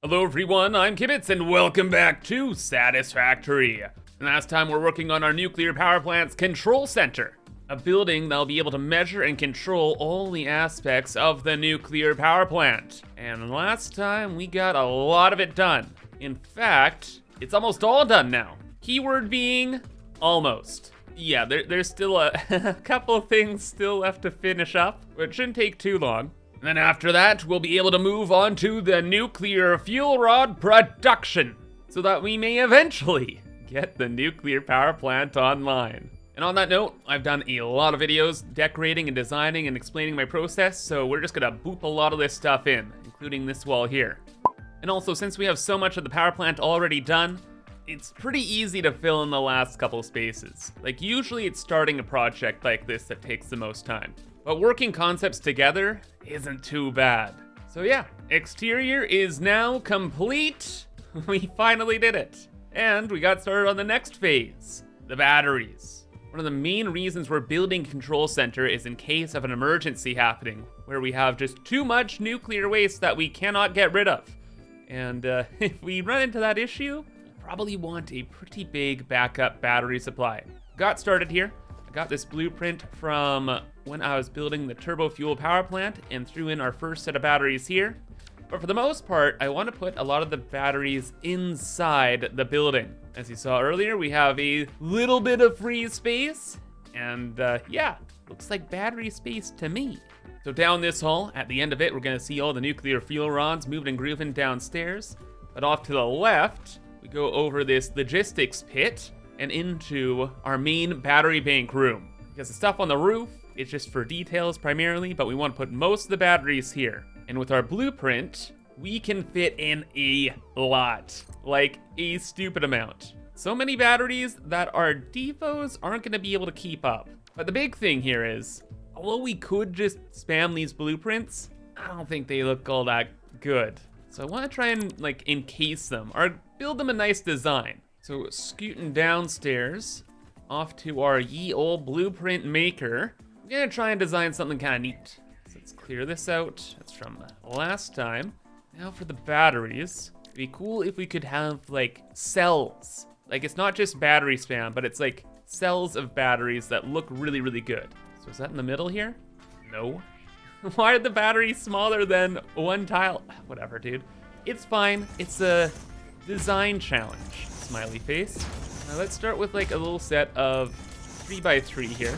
Hello everyone, I'm ImKibitz and welcome back to Satisfactory. Last time we're working on our nuclear power plant's control center, a building that'll be able to measure and control all the aspects of the nuclear power plant. And last time we got a lot of it done. In fact, it's almost all done now. Keyword being almost. Yeah, there's still a couple of things still left to finish up, but it shouldn't take too long. And then after that, we'll be able to move on to the nuclear fuel rod production, so that we may eventually get the nuclear power plant online. And on that note, I've done a lot of videos decorating and designing and explaining my process, so we're just gonna boop a lot of this stuff in, including this wall here. And also, since we have so much of the power plant already done, it's pretty easy to fill in the last couple spaces. Like, usually it's starting a project like this that takes the most time. But working concepts together isn't too bad. So yeah, exterior is now complete. We finally did it. And we got started on the next phase, the batteries. One of the main reasons we're building control center is in case of an emergency happening, where we have just too much nuclear waste that we cannot get rid of. And if we run into that issue, we'll probably want a pretty big backup battery supply. Got started here. I got this blueprint from when I was building the turbo fuel power plant and threw in our first set of batteries here. But for the most part, I want to put a lot of the batteries inside the building. As you saw earlier, we have a little bit of free space, and yeah, looks like battery space to me. So down this hall, at the end of it, we're gonna see all the nuclear fuel rods moving and grooving downstairs. But off to the left, we go over this logistics pit and into our main battery bank room. Because the stuff on the roof, it's just for details primarily, but we want to put most of the batteries here. And with our blueprint, we can fit in a lot, like a stupid amount. So many batteries that our depots aren't gonna be able to keep up. But the big thing here is, although we could just spam these blueprints, I don't think they look all that good. So I wanna try and like encase them or build them a nice design. So scooting downstairs, off to our ye old blueprint maker, we're gonna try and design something kind of neat. So let's clear this out. That's from last time. Now for the batteries, it'd be cool if we could have like cells. Like it's not just battery spam, but it's like cells of batteries that look really, really good. So is that in the middle here? No. Why are the batteries smaller than one tile? Whatever, dude. It's fine. It's a design challenge. Smiley face. Now let's start with like a little set of 3x3 here.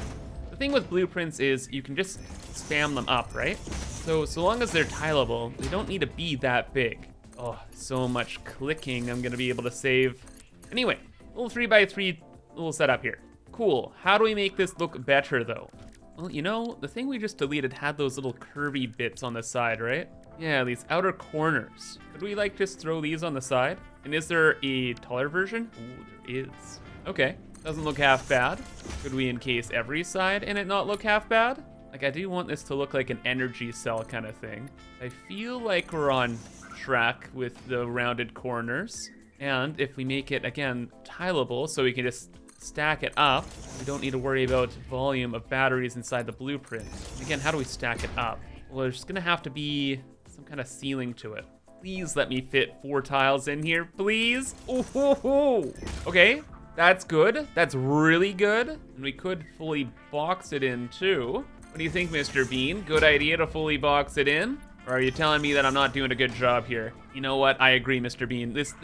The thing with blueprints is you can just spam them up, right? So long as they're tileable, they don't need to be that big. Oh, so much clicking I'm gonna be able to save. Anyway, little 3x3 little setup here. Cool. How do we make this look better though? Well, you know, the thing we just deleted had those little curvy bits on the side, right? Yeah, these outer corners. Could we like just throw these on the side? And is there a taller version? Ooh, there is. Okay, doesn't look half bad. Could we encase every side and it not look half bad? Like I do want this to look like an energy cell kind of thing. I feel like we're on track with the rounded corners. And if we make it, again, tileable, so we can just stack it up, we don't need to worry about volume of batteries inside the blueprint. Again, how do we stack it up? Well, there's gonna have to be some kind of ceiling to it. Please let me fit 4 tiles in here, please. Ooh. Okay, that's good. That's really good. And we could fully box it in too. What do you think, Mr. Bean? Good idea to fully box it in? Or are you telling me that I'm not doing a good job here? You know what? I agree, Mr. Bean. This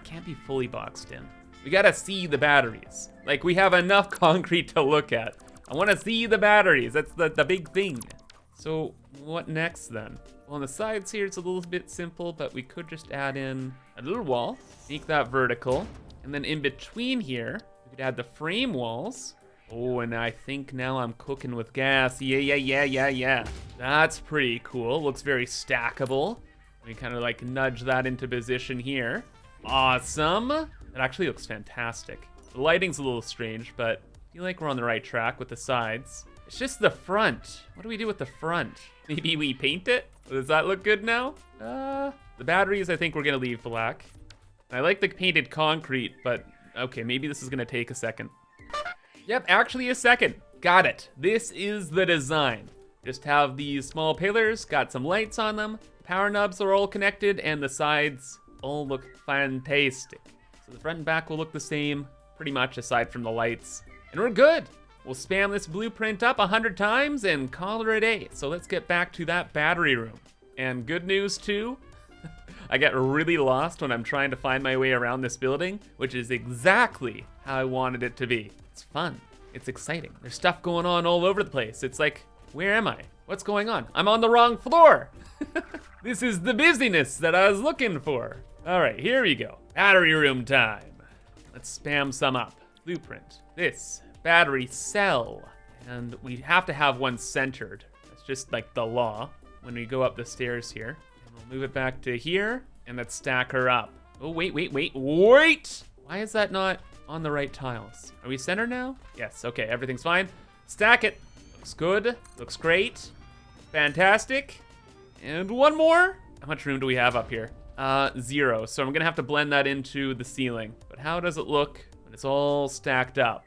can't be fully boxed in. We gotta see the batteries. Like, we have enough concrete to look at. I wanna see the batteries. That's the big thing. So what next then? Well, on the sides here, it's a little bit simple, but we could just add in a little wall, make that vertical. And then in between here, we could add the frame walls. Oh, and I think now I'm cooking with gas. Yeah. That's pretty cool. Looks very stackable. We kind of like nudge that into position here. Awesome. It actually looks fantastic. The lighting's a little strange, but I feel like we're on the right track with the sides. It's just the front. What do we do with the front? Maybe we paint it? Does that look good now? The batteries, I think we're gonna leave black. I like the painted concrete, but okay, maybe this is gonna take a second. Yep, actually a second. Got it. This is the design. Just have these small pillars, got some lights on them, Power nubs are all connected and the sides all look fantastic. So the front and back will look the same, pretty much aside from the lights. And we're good. We'll spam this blueprint up 100 times and call it a day. So let's get back to that battery room. And good news too, I get really lost when I'm trying to find my way around this building, which is exactly how I wanted it to be. It's fun, it's exciting. There's stuff going on all over the place. It's like, where am I? What's going on? I'm on the wrong floor. This is the busyness that I was looking for. All right, here we go. Battery room time. Let's spam some up. Blueprint, this, battery cell. And we have to have one centered. That's just like the law when we go up the stairs here. And we'll move it back to here and let's stack her up. Oh, wait. Why is that not on the right tiles? Are we centered now? Yes, okay, everything's fine. Stack it. Looks good, looks great. Fantastic. And one more. How much room do we have up here? 0, so I'm gonna have to blend that into the ceiling. But how does it look when it's all stacked up?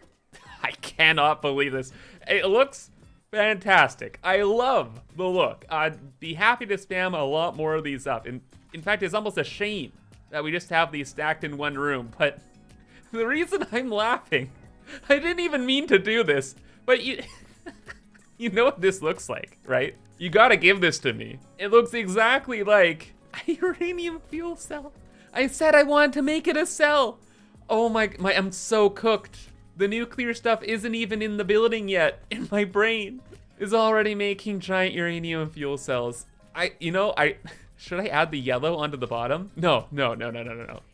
I cannot believe this. It looks fantastic. I love the look. I'd be happy to spam a lot more of these up. In fact, it's almost a shame that we just have these stacked in one room. But the reason I'm laughing, I didn't even mean to do this, but you know what this looks like, right? You gotta give this to me. It looks exactly like a uranium fuel cell. I said I wanted to make it a cell. Oh my, I'm so cooked. The nuclear stuff isn't even in the building yet, and my brain is already making giant uranium fuel cells. Should I add the yellow onto the bottom? No.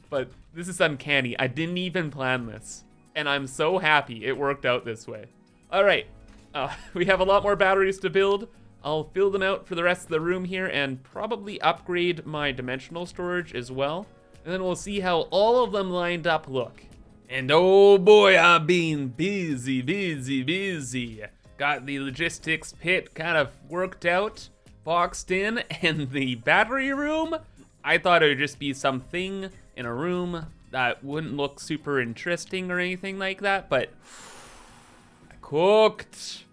But this is uncanny. I didn't even plan this, and I'm so happy it worked out this way. All right, we have a lot more batteries to build. I'll fill them out for the rest of the room here and probably upgrade my dimensional storage as well. And then we'll see how all of them lined up look. And oh boy, I've been busy. Got the logistics pit kind of worked out, boxed in, and the battery room, I thought it would just be something in a room that wouldn't look super interesting or anything like that, but I cooked.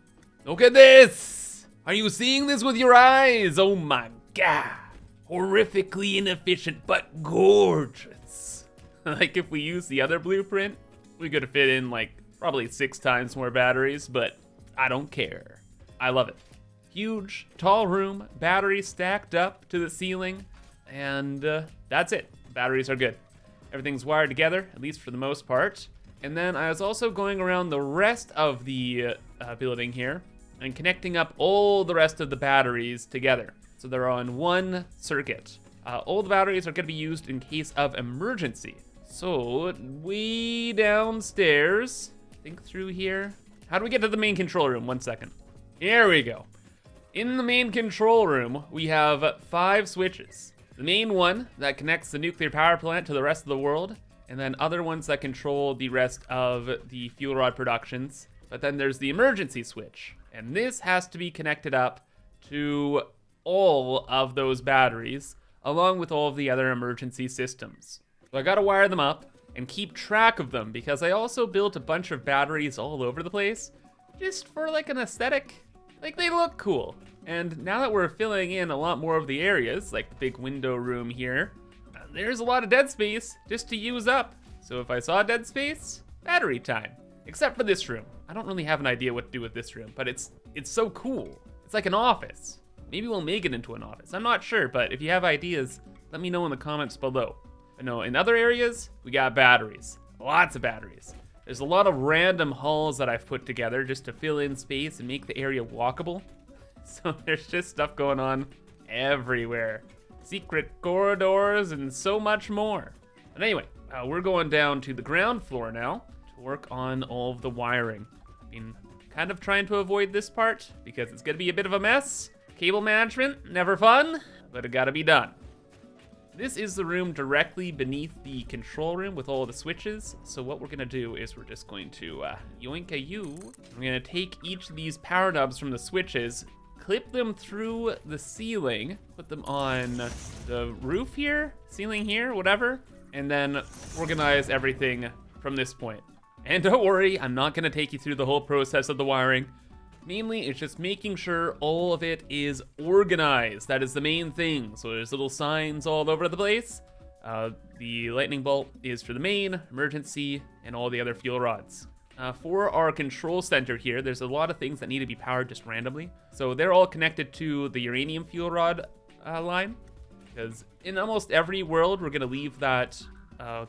Look at this. Are you seeing this with your eyes? Oh my God. Horrifically inefficient, but gorgeous. Like if we use the other blueprint, we could fit in like probably 6 times more batteries, but I don't care. I love it. Huge, tall room, batteries stacked up to the ceiling, and that's it. Batteries are good. Everything's wired together, at least for the most part. And then I was also going around the rest of the building here and connecting up all the rest of the batteries together. So they're on one circuit. All the batteries are gonna be used in case of emergency. So way downstairs, think through here. How do we get to the main control room? 1 second. Here we go. In the main control room, we have 5 switches. The main one that connects the nuclear power plant to the rest of the world, and then other ones that control the rest of the fuel rod productions. But then there's the emergency switch, and this has to be connected up to all of those batteries, along with all of the other emergency systems. So I gotta wire them up and keep track of them, because I also built a bunch of batteries all over the place, just for like an aesthetic. Like they look cool. And now that we're filling in a lot more of the areas, like the big window room here, there's a lot of dead space just to use up. So if I saw dead space, battery time. Except for this room. I don't really have an idea what to do with this room, but it's so cool. It's like an office. Maybe we'll make it into an office. I'm not sure, but if you have ideas, let me know in the comments below. I know in other areas, we got batteries. Lots of batteries. There's a lot of random halls that I've put together just to fill in space and make the area walkable. So there's just stuff going on everywhere. Secret corridors and so much more. But anyway, we're going down to the ground floor now to work on all of the wiring. I've been kind of trying to avoid this part because it's gonna be a bit of a mess. Cable management, never fun, but it gotta be done. This is the room directly beneath the control room with all the switches. So what we're gonna do is we're just going to yoink-a-you. I'm gonna take each of these power knobs from the switches, clip them through the ceiling, put them on the roof here, ceiling here, whatever, and then organize everything from this point. And don't worry, I'm not gonna take you through the whole process of the wiring. Mainly, it's just making sure all of it is organized. That is the main thing. So there's little signs all over the place. The lightning bolt is for the main, emergency, and all the other fuel rods. For our control center here, there's a lot of things that need to be powered just randomly. So they're all connected to the uranium fuel rod line, because in almost every world, we're gonna leave that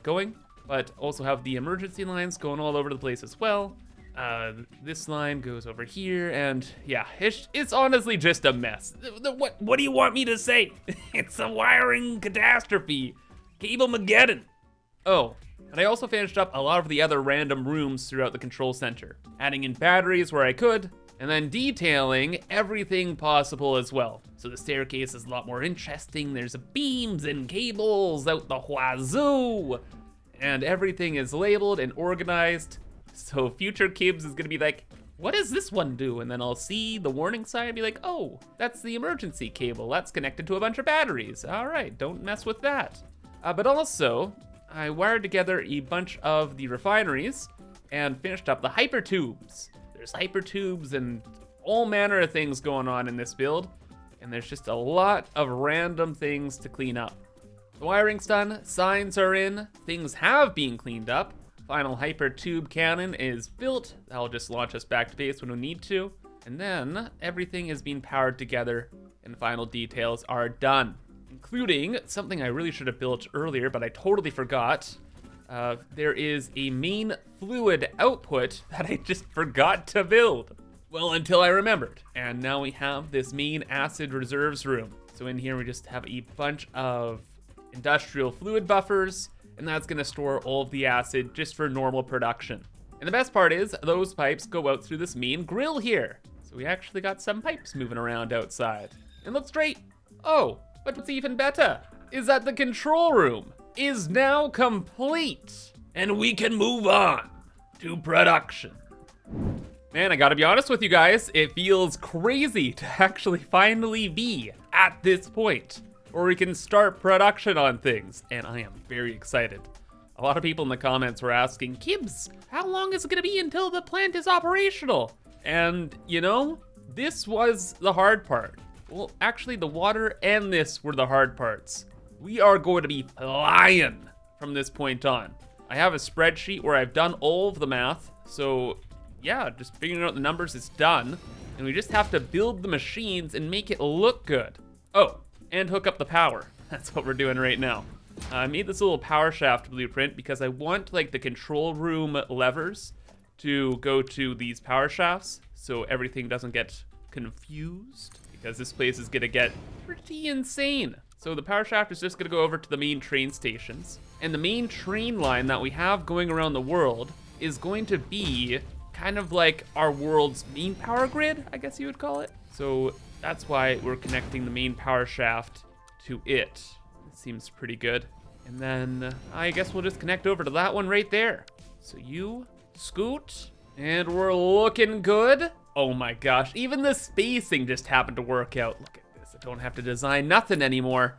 going, but also have the emergency lines going all over the place as well. This line goes over here, and yeah, it's honestly just a mess. What do you want me to say? It's a wiring catastrophe. Cable-mageddon. Oh, and I also finished up a lot of the other random rooms throughout the control center, adding in batteries where I could, and then detailing everything possible as well. So the staircase is a lot more interesting. There's beams and cables out the wazoo, and everything is labeled and organized. So future Kibs is gonna be like, what does this one do? And then I'll see the warning sign and be like, oh, that's the emergency cable. That's connected to a bunch of batteries. All right, don't mess with that. But also, I wired together a bunch of the refineries and finished up the hyper tubes. There's hyper tubes and all manner of things going on in this build. And there's just a lot of random things to clean up. The wiring's done, signs are in, things have been cleaned up. Final hyper tube cannon is built. That'll just launch us back to base when we need to. And then everything is being powered together and final details are done, including something I really should have built earlier, but I totally forgot. There is a main fluid output that I just forgot to build. Well, until I remembered. And now we have this main acid reserves room. So in here we just have a bunch of industrial fluid buffers, and that's gonna store all of the acid just for normal production. And the best part is those pipes go out through this main grill here. So we actually got some pipes moving around outside. It looks great. Oh, but what's even better is that the control room is now complete and we can move on to production. Man, I gotta be honest with you guys, it feels crazy to actually finally be at this point, or we can start production on things, and I am very excited. A lot of people in the comments were asking, Kibs, how long is it gonna be until the plant is operational? And you know, this was the hard part. Well, actually the water and this were the hard parts. We are going to be flying from this point on. I have a spreadsheet where I've done all of the math, so yeah, just figuring out the numbers is done, and we just have to build the machines and make it look good. Oh, and hook up the power. That's what we're doing right now. I made this little power shaft blueprint because I want like the control room levers to go to these power shafts so everything doesn't get confused, because this place is gonna get pretty insane. So the power shaft is just gonna go over to the main train stations, and the main train line that we have going around the world is going to be kind of like our world's main power grid, I guess you would call it. So that's why we're connecting the main power shaft to it. It seems pretty good. And then I guess we'll just connect over to that one right there. So you scoot, and we're looking good. Oh my gosh, even the spacing just happened to work out. Look at this, I don't have to design nothing anymore.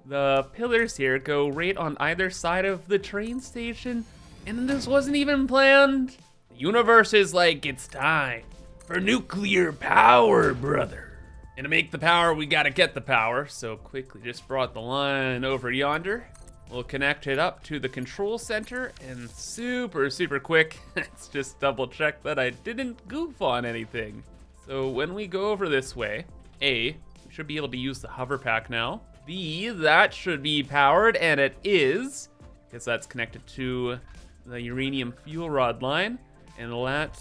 The pillars here go right on either side of the train station, and this wasn't even planned. The universe is like, it's time for nuclear power, brother. And to make the power, we gotta get the power. So quickly just brought the line over yonder. We'll connect it up to the control center, and super quick, let's just double check that I didn't goof on anything. So when we go over this way, A, we should be able to use the hover pack now. B, that should be powered, and it is, because that's connected to the uranium fuel rod line, and that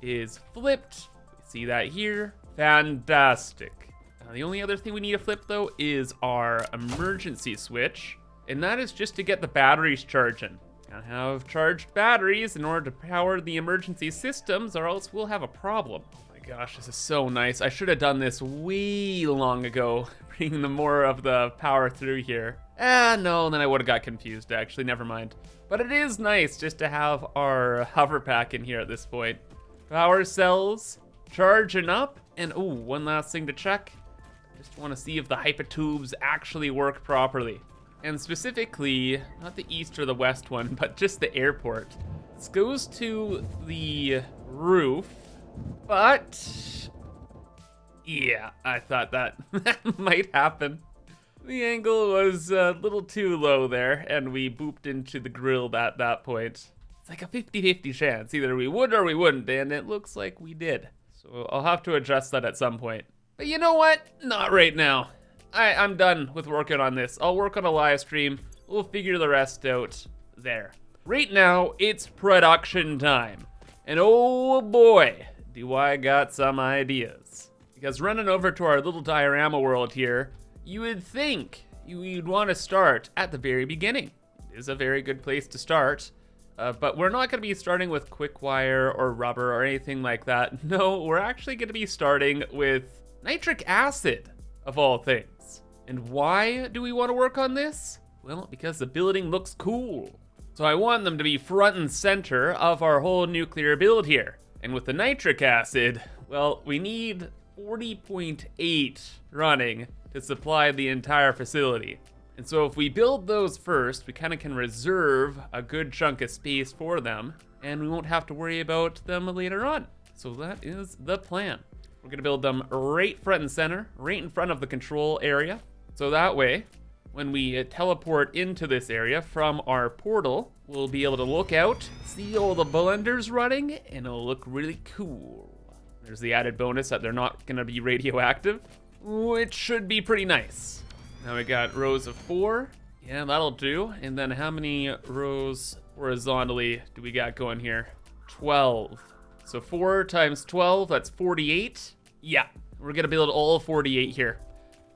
is flipped. We see that here. Fantastic. The only other thing we need to flip though is our emergency switch, and that is just to get the batteries charging. Gotta have charged batteries in order to power the emergency systems, or else we'll have a problem. Oh my gosh, this is so nice. I should have done this way long ago, bringing the more of the power through here. No, then I would have got confused actually, never mind. But it is nice just to have our hover pack in here at this point. Power cells charging up, and oh, one last thing to check. Just want to see if the hypertubes actually work properly. And specifically, not the east or the west one, but just the airport. This goes to the roof But yeah, I thought that might happen. The angle was a little too low there, and we booped into the grill at that point. It's like a 50-50 chance. Either we would or we wouldn't, and it looks like we did. So I'll have to adjust that at some point. But you know what? Not right now. I'm done with working on this. I'll work on a live stream. We'll figure the rest out there. Right now, it's production time. And oh boy, do I got some ideas. Because running over to our little diorama world here, you would think you'd want to start at the very beginning. It is a very good place to start. But we're not going to be starting with quick wire or rubber or anything like that. No, we're actually going to be starting with nitric acid, of all things. And why do we want to work on this? Well, because the building looks cool. So I want them to be front and center of our whole nuclear build here. And with the nitric acid, well, we need 40.8 running to supply the entire facility. And so if we build those first, we kind of can reserve a good chunk of space for them, and we won't have to worry about them later on. So that is the plan. We're gonna build them right front and center, right in front of the control area. So that way, when we teleport into this area from our portal, we'll be able to look out, see all the blenders running, and it'll look really cool. There's the added bonus that they're not gonna be radioactive, which should be pretty nice. Now we got rows of 4. Yeah, that'll do. And then how many rows horizontally do we got going here? 12. So 4 times 12, that's 48. Yeah, we're gonna build all 48 here.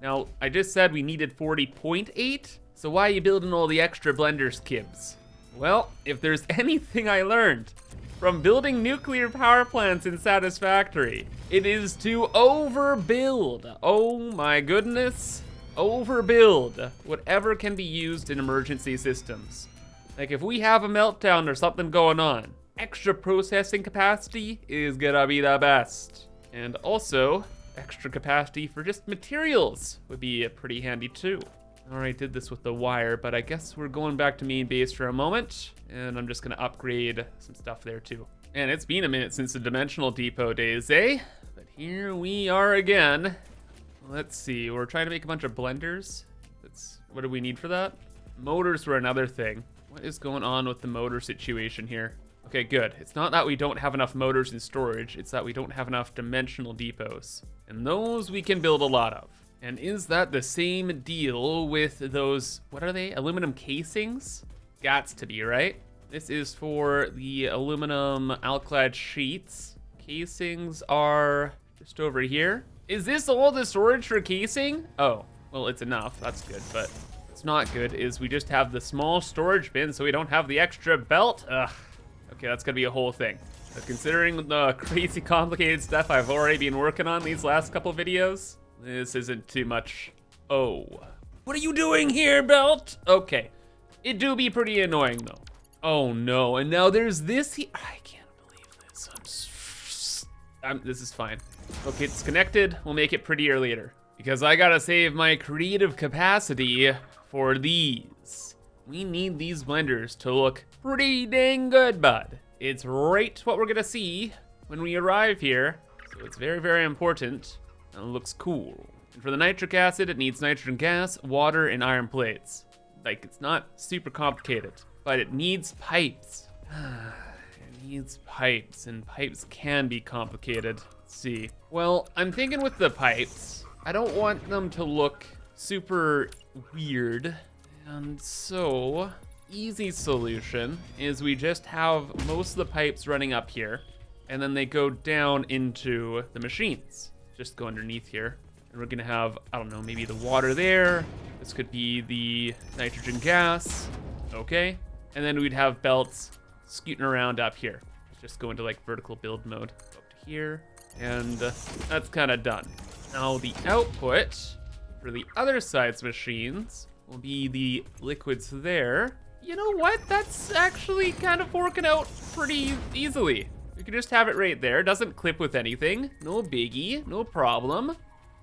Now, I just said we needed 40.8, so why are you building all the extra blenders, Kibs? Well, if there's anything I learned from building nuclear power plants in Satisfactory, it is to overbuild. Oh my goodness. Overbuild whatever can be used in emergency systems. Like if we have a meltdown or something going on, extra processing capacity is gonna be the best. And also, extra capacity for just materials would be pretty handy too. I already did this with the wire, but I guess we're going back to main base for a moment, and I'm just gonna upgrade some stuff there too. And it's been a minute since the dimensional depot days, eh? But here we are again. Let's see, we're trying to make a bunch of blenders. What do we need for that? Motors were another thing. What is going on with the motor situation here? Okay, good. It's not that we don't have enough motors in storage, it's that we don't have enough dimensional depots. And those we can build a lot of. And is that the same deal with those, what are they, aluminum casings? Gots to be, right? This is for the aluminum alclad sheets. Casings are just over here. Is this all the storage for casing? Oh, well, it's enough. That's good, but what's not good is we just have the small storage bin, so we don't have the extra belt. Ugh. Okay, that's gonna be a whole thing. But considering the crazy complicated stuff I've already been working on these last couple videos, this isn't too much. Oh. What are you doing here, belt? Okay. It do be pretty annoying, though. Oh, no. And now there's this here. I can't believe this. This is fine. Okay, it's connected. We'll make it prettier later. Because I gotta save my creative capacity for these. We need these blenders to look pretty dang good, bud. It's right what we're gonna see when we arrive here. So it's very, very important. And it looks cool. And for the nitric acid, it needs nitrogen gas, water, and iron plates. Like, it's not super complicated, but it needs pipes. It needs pipes, and pipes can be complicated. Let's see. Well, I'm thinking with the pipes, I don't want them to look super weird. And so, easy solution is we just have most of the pipes running up here, and then they go down into the machines. Just go underneath here. And we're gonna have, I don't know, maybe the water there. This could be the nitrogen gas. Okay. And then we'd have belts scooting around up here. Just go into like vertical build mode. Go up to here. And that's kind of done. Now the output for the other side's machines will be the liquids there. You know what? That's actually kind of working out pretty easily. We can just have it right there. Doesn't clip with anything. No biggie, no problem.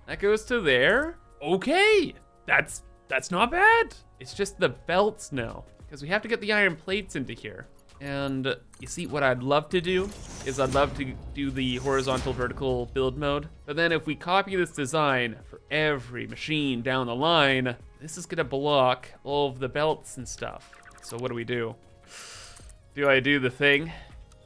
That goes to there. Okay, that's not bad. It's just the belts now, because we have to get the iron plates into here. And you see, what I'd love to do is I'd love to do the horizontal vertical build mode. But then if we copy this design for every machine down the line, this is gonna block all of the belts and stuff. So what do? Do I do the thing?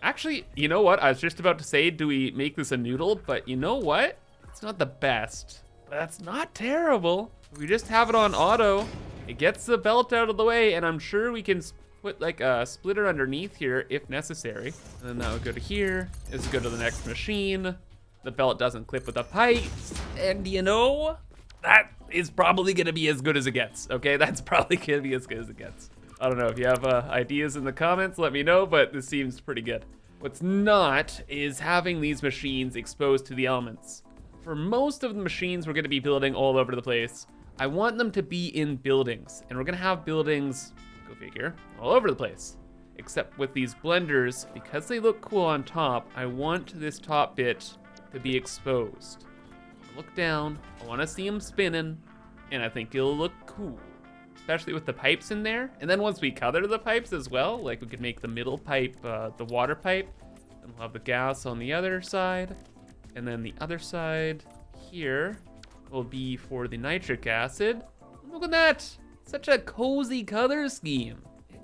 Actually, you know what? I was just about to say, do we make this a noodle? But you know what? It's not the best, but that's not terrible. We just have it on auto. It gets the belt out of the way, and I'm sure we can put like a splitter underneath here if necessary. And then that would go to here. This would go to the next machine. The belt doesn't clip with the pipes. And you know, that is probably gonna be as good as it gets, okay? That's probably gonna be as good as it gets. I don't know, if you have ideas in the comments, let me know, but this seems pretty good. What's not is having these machines exposed to the elements. For most of the machines we're gonna be building all over the place, I want them to be in buildings, and we're gonna have buildings, go figure, all over the place. Except with these blenders, because they look cool on top, I want this top bit to be exposed. Look down, I wanna see them spinning, and I think it'll look cool. Especially with the pipes in there. And then once we color the pipes as well, like we could make the middle pipe the water pipe, and we'll have the gas on the other side. And then the other side here will be for the nitric acid. Look at that, such a cozy color scheme.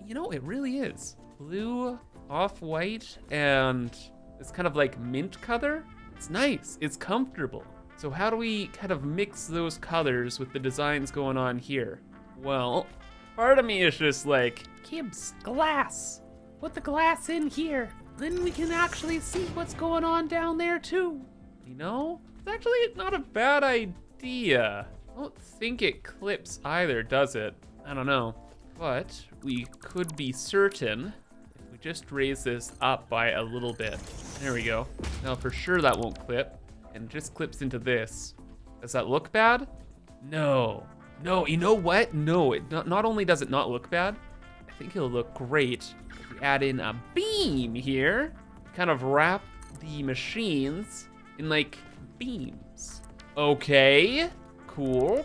You know, it really is. Blue, off-white, and it's kind of like mint color. It's nice, it's comfortable. So how do we kind of mix those colors with the designs going on here? Well, part of me is just like, Kibs, glass. Put the glass in here. Then we can actually see what's going on down there too. You know, it's actually not a bad idea. I don't think it clips either, does it? I don't know. But we could be certain if we just raise this up by a little bit. There we go. Now for sure that won't clip, and it just clips into this. Does that look bad? No. No, you know what? No, not only does it not look bad, I think it'll look great if we add in a beam here. Kind of wrap the machines in like beams. Okay, cool.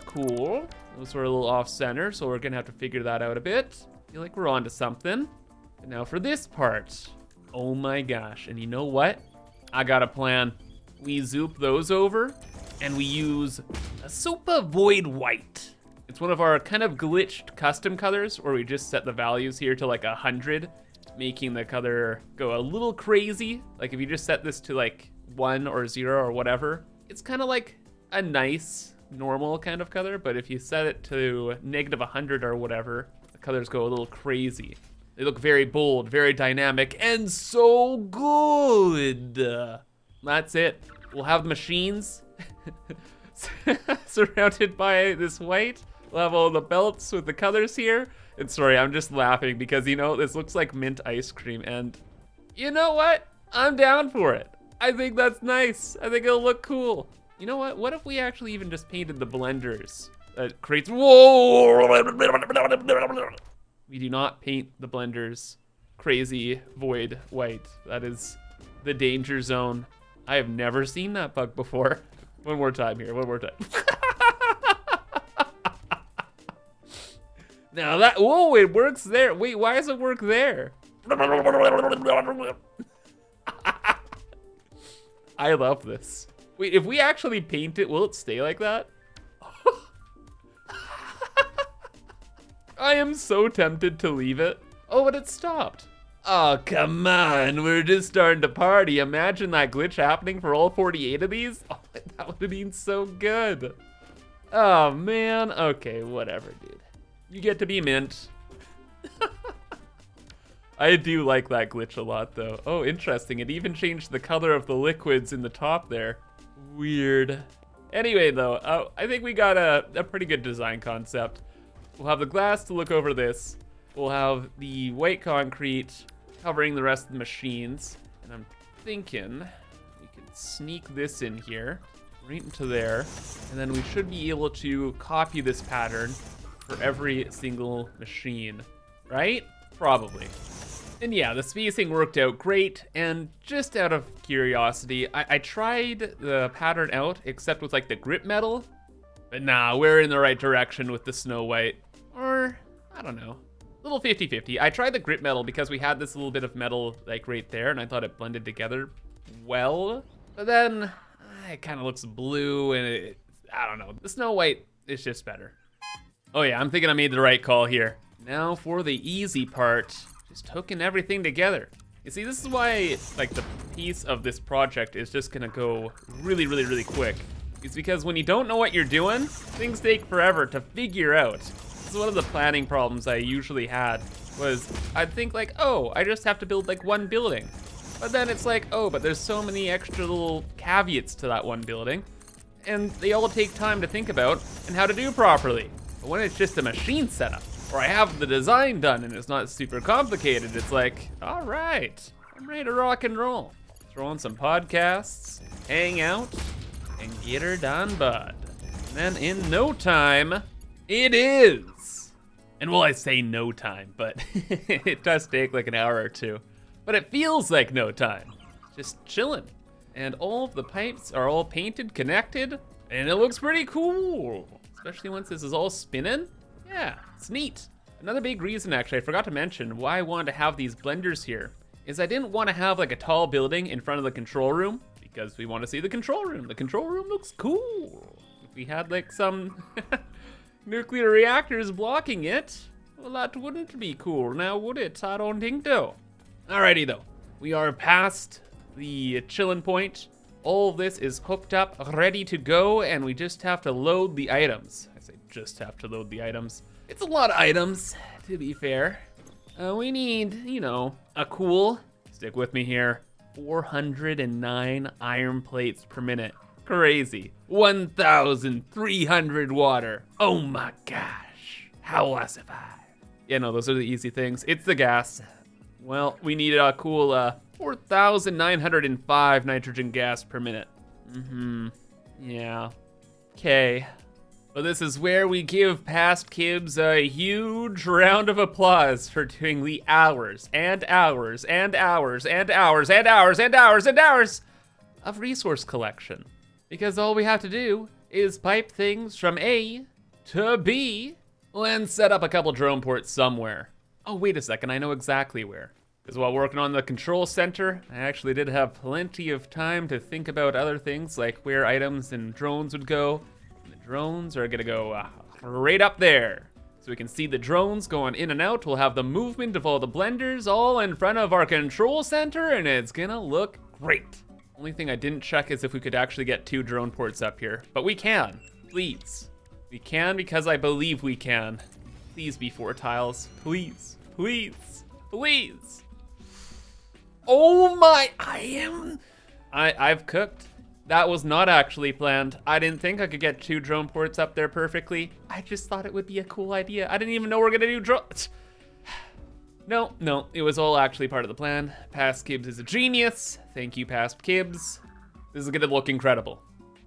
Those were a little off center, so we're gonna have to figure that out a bit. Feel like we're onto something. And now for this part, oh my gosh, and you know what? I got a plan. We zoop those over, and we use a super void white. It's one of our kind of glitched custom colors where we just set the values here to like 100, making the color go a little crazy. Like if you just set this to like 1 or 0 or whatever, it's kind of like a nice, normal kind of color. But if you set it to -100 or whatever, the colors go a little crazy. They look very bold, very dynamic, and so good. That's it. We'll have machines surrounded by this white. We'll have all the belts with the colors here. And sorry, I'm just laughing because, you know, this looks like mint ice cream. And you know what? I'm down for it. I think that's nice. I think it'll look cool. You know what? What if we actually even just painted the blenders? That creates, whoa! We do not paint the blenders crazy void white. That is the danger zone. I have never seen that bug before. One more time here, one more time. Now that, whoa, it works there. Wait, why does it work there? I love this. Wait, if we actually paint it, will it stay like that? I am so tempted to leave it. Oh, but it stopped. Oh, come on, we're just starting to party. Imagine that glitch happening for all 48 of these. Oh, that would have been so good. Oh man, okay, whatever, dude. You get to be mint. I do like that glitch a lot though. Oh, interesting, it even changed the color of the liquids in the top there. Weird. Anyway though, I think we got a pretty good design concept. We'll have the glass to look over this. We'll have the white concrete covering the rest of the machines. And I'm thinking we can sneak this in here, right into there. And then we should be able to copy this pattern for every single machine, right? Probably. And yeah, the spacing worked out great. And just out of curiosity, I tried the pattern out, except with like the grip metal. But nah, we're in the right direction with the snow white. Or, I don't know. little 50-50. I tried the grit metal because we had this little bit of metal like right there, and I thought it blended together well. But then it kind of looks blue, and I don't know. The snow white is just better. Oh yeah, I'm thinking I made the right call here. Now for the easy part, just hooking everything together. You see, this is why like the piece of this project is just gonna go really, really, really quick. It's because when you don't know what you're doing, things take forever to figure out. This is one of the planning problems I usually had, was I'd think like, oh, I just have to build like one building. But then it's like, oh, but there's so many extra little caveats to that one building, and they all take time to think about and how to do properly. But when it's just a machine setup, or I have the design done and it's not super complicated, it's like, all right, I'm ready to rock and roll. Throw on some podcasts, hang out, and get her done, bud. And then in no time, it is. And well, I say no time, but it does take like an hour or two. But it feels like no time, just chilling. And all of the pipes are all painted, connected, and it looks pretty cool. Especially once this is all spinning. Yeah, it's neat. Another big reason, actually, I forgot to mention why I wanted to have these blenders here, is I didn't want to have like a tall building in front of the control room, because we want to see the control room. The control room looks cool. If we had like some nuclear reactors blocking it, well, that wouldn't be cool now, would it? I don't think so. Alrighty though, we are past the chillin' point. All of this is hooked up, ready to go, and we just have to load the items. I say just have to load the items. It's a lot of items, to be fair. We need, you know, a cool, stick with me here, 409 iron plates per minute. Crazy. 1,300 water. Oh my gosh. How was it? Yeah, no, those are the easy things. It's the gas. Well, we need a cool 4,905 nitrogen gas per minute. Yeah. Okay. Well, this is where we give past Kibs a huge round of applause for doing the hours and hours and hours and hours and hours and hours and hours of resource collection. Because all we have to do is pipe things from A to B and set up a couple drone ports somewhere. Oh, wait a second, I know exactly where. Because while working on the control center, I actually did have plenty of time to think about other things like where items and drones would go. And the drones are gonna go right up there. So we can see the drones going in and out. We'll have the movement of all the blenders all in front of our control center, and it's gonna look great. Only thing I didn't check is if we could actually get 2 drone ports up here, but we can, please. We can because I believe we can. Please be 4 tiles, please, please, please. Oh my, I've cooked. That was not actually planned. I didn't think I could get 2 drone ports up there perfectly. I just thought it would be a cool idea. I didn't even know we're gonna do drones. No, it was all actually part of the plan. Past Kibs is a genius. Thank you, Past Kibs. This is gonna look incredible.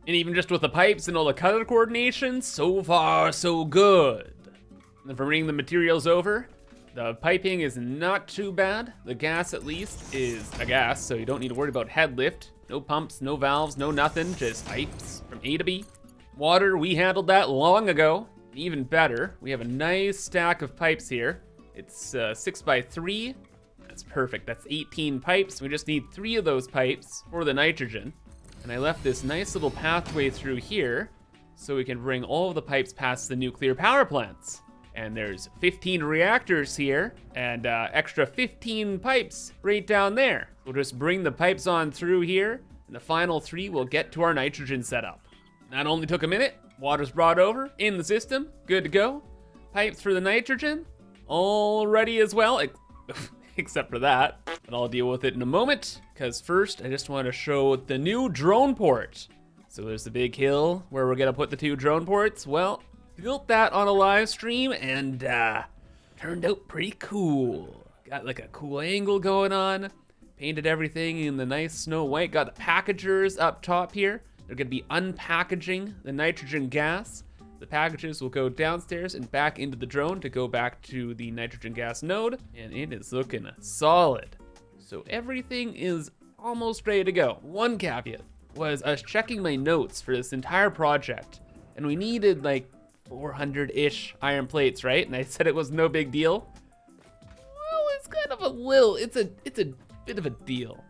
And even just with the pipes and all the color coordination, so far, so good. And then for bringing the materials over, the piping is not too bad. The gas, at least, is a gas, so you don't need to worry about head lift. No pumps, no valves, no nothing, just pipes from A to B. Water, we handled that long ago. Even better, we have a nice stack of pipes here. It's 6x3. That's perfect, that's 18 pipes. We just need 3 of those pipes for the nitrogen. And I left this nice little pathway through here so we can bring all of the pipes past the nuclear power plants. And there's 15 reactors here and extra 15 pipes right down there. We'll just bring the pipes on through here, and the final 3 will get to our nitrogen setup. That only took a minute. Water's brought over in the system, good to go. Pipes for the nitrogen, all ready as well, except for that. But I'll deal with it in a moment, because first I just want to show the new drone port. So there's the big hill where we're gonna put the 2 drone ports. Well, built that on a live stream and turned out pretty cool. Got like a cool angle going on. Painted everything in the nice snow white. Got the packagers up top here. They're gonna be unpackaging the nitrogen gas. The packages will go downstairs and back into the drone to go back to the nitrogen gas node. And it is looking solid. So everything is almost ready to go. One caveat was I was checking my notes for this entire project, and we needed like 400-ish iron plates, right? And I said it was no big deal. it's a bit of a deal.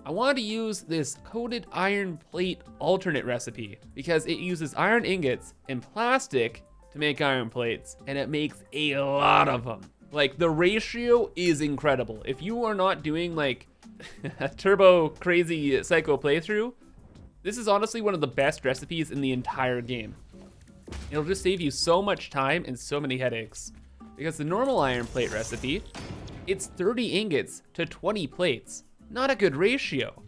I wanted to use this coated iron plate alternate recipe because it uses iron ingots and plastic to make iron plates, and it makes a lot of them. Like, the ratio is incredible. If you are not doing like a turbo crazy psycho playthrough, this is honestly one of the best recipes in the entire game. It'll just save you so much time and so many headaches. Because the normal iron plate recipe, it's 30 ingots to 20 plates. Not a good ratio.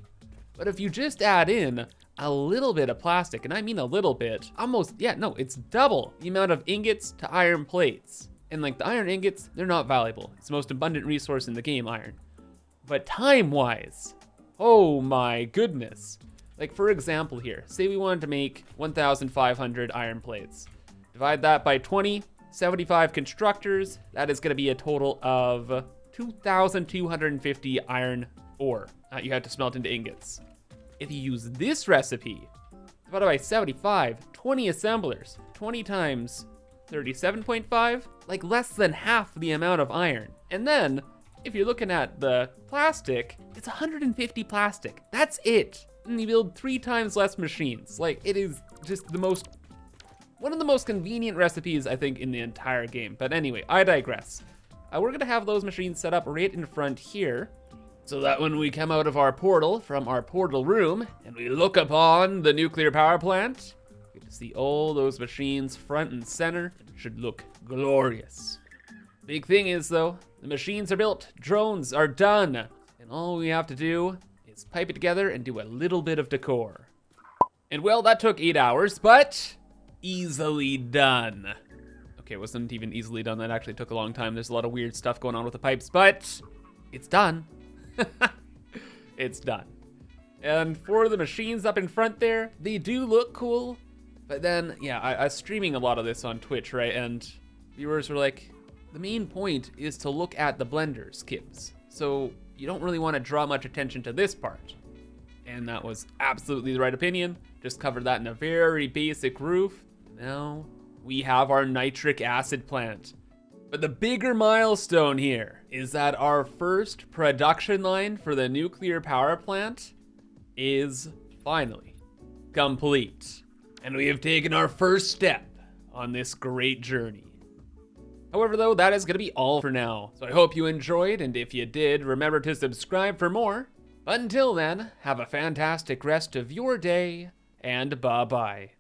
But if you just add in a little bit of plastic, and I mean a little bit, it's double the amount of ingots to iron plates. And like the iron ingots, they're not valuable. It's the most abundant resource in the game, iron. But time-wise, oh my goodness. Like, for example here, say we wanted to make 1,500 iron plates. Divide that by 20, 75 constructors, that is gonna be a total of 2,250 iron ore that you had to smelt into ingots. If you use this recipe, divided by 75, 20 assemblers, 20 times 37.5, like less than half the amount of iron. And then, if you're looking at the plastic, it's 150 plastic, that's it. And you build 3 times less machines. Like, it is just one of the most convenient recipes, I think, in the entire game. But anyway, I digress. We're gonna have those machines set up right in front here, so that when we come out of our portal, from our portal room, and we look upon the nuclear power plant, we get to see all those machines front and center. It should look glorious. Big thing is, though, the machines are built, drones are done, and all we have to do is pipe it together and do a little bit of decor. And well, that took 8 hours, but easily done. Okay, it wasn't even easily done, that actually took a long time. There's a lot of weird stuff going on with the pipes, but it's done. It's done. And for the machines up in front there, they do look cool, but then, yeah, I was streaming a lot of this on Twitch, right? And viewers were like, the main point is to look at the blenders, Kibs. So you don't really want to draw much attention to this part. And that was absolutely the right opinion. Just covered that in a very basic roof. Now we have our nitric acid plant. But the bigger milestone here is that our first production line for the nuclear power plant is finally complete. And we have taken our first step on this great journey. However, though, that is going to be all for now. So I hope you enjoyed, and if you did, remember to subscribe for more. But until then, have a fantastic rest of your day, and bye-bye.